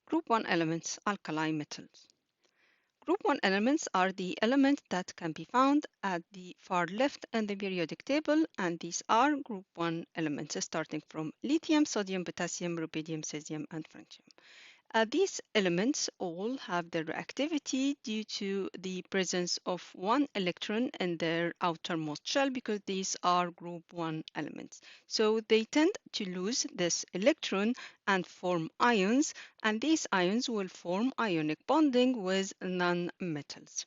Group 1 elements, alkali metals. Group 1 elements are the elements that can be found at the far left in the periodic table, and these are Group 1 elements starting from lithium, sodium, potassium, rubidium, cesium, and francium. These elements all have their reactivity due to the presence of one electron in their outermost shell because these are group 1 elements. So they tend to lose this electron and form ions, and these ions will form ionic bonding with non-metals.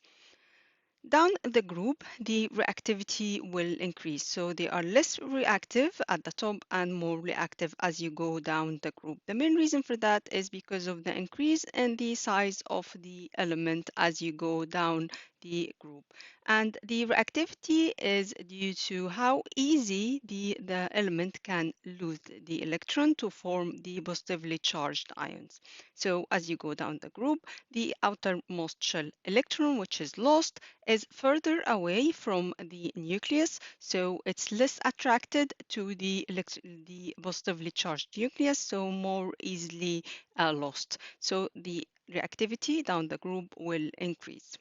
Down the group, the reactivity will increase. So they are less reactive at the top and more reactive as you go down the group. The main reason for that is because of the increase in the size of the element as you go down the group. And the reactivity is due to how easy the element can lose the electron to form the positively charged ions. So as you go down the group, the outermost shell electron, which is lost, is further away from the nucleus, so it's less attracted to the positively charged nucleus, so more easily lost. So the reactivity down the group will increase.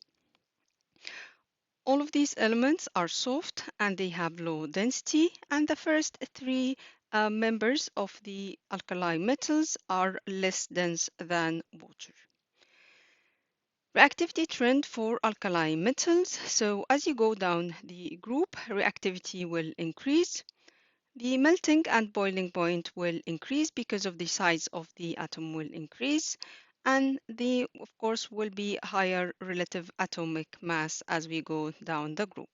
All of these elements are soft and they have low density, and the first three members of the alkali metals are less dense than water. Reactivity trend for alkali metals. So as you go down the group, reactivity will increase. The melting and boiling point will increase because of the size of the atom will increase. And the, of course, will be higher relative atomic mass as we go down the group.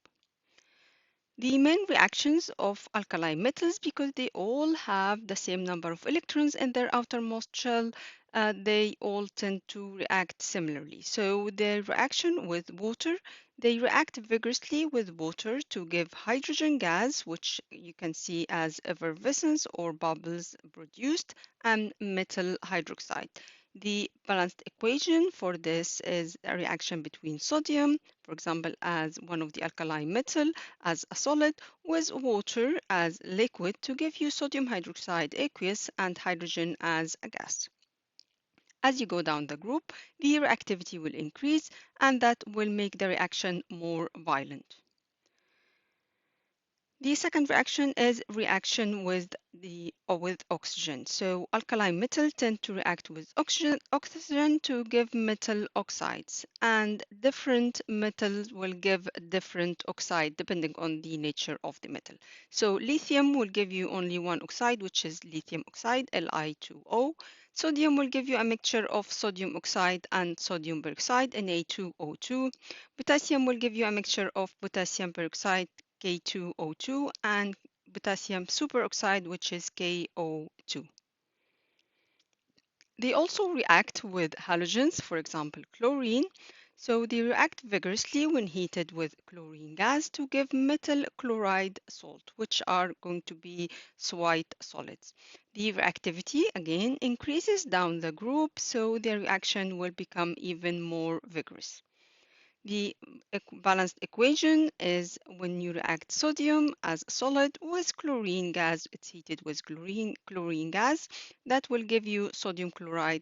The main reactions of alkali metals, because they all have the same number of electrons in their outermost shell, they all tend to react similarly. So the reaction with water, they react vigorously with water to give hydrogen gas, which you can see as effervescence or bubbles produced, and metal hydroxide. The balanced equation for this is a reaction between sodium, for example, as one of the alkali metal, as a solid with water as liquid to give you sodium hydroxide aqueous and hydrogen as a gas. As you go down the group, the reactivity will increase and that will make the reaction more violent. The second reaction is reaction with oxygen. So alkali metal tend to react with oxygen to give metal oxides, and different metals will give different oxide depending on the nature of the metal. So lithium will give you only one oxide, which is lithium oxide, Li2O. Sodium will give you a mixture of sodium oxide and sodium peroxide, Na2O2. Potassium will give you a mixture of potassium peroxide, K2O2, and potassium superoxide, which is KO2. They also react with halogens, for example, chlorine. So they react vigorously when heated with chlorine gas to give metal chloride salt, which are going to be white solids. The reactivity again increases down the group, so the reaction will become even more vigorous. The balanced equation is when you react sodium as a solid with chlorine gas, it's heated with chlorine gas, that will give you sodium chloride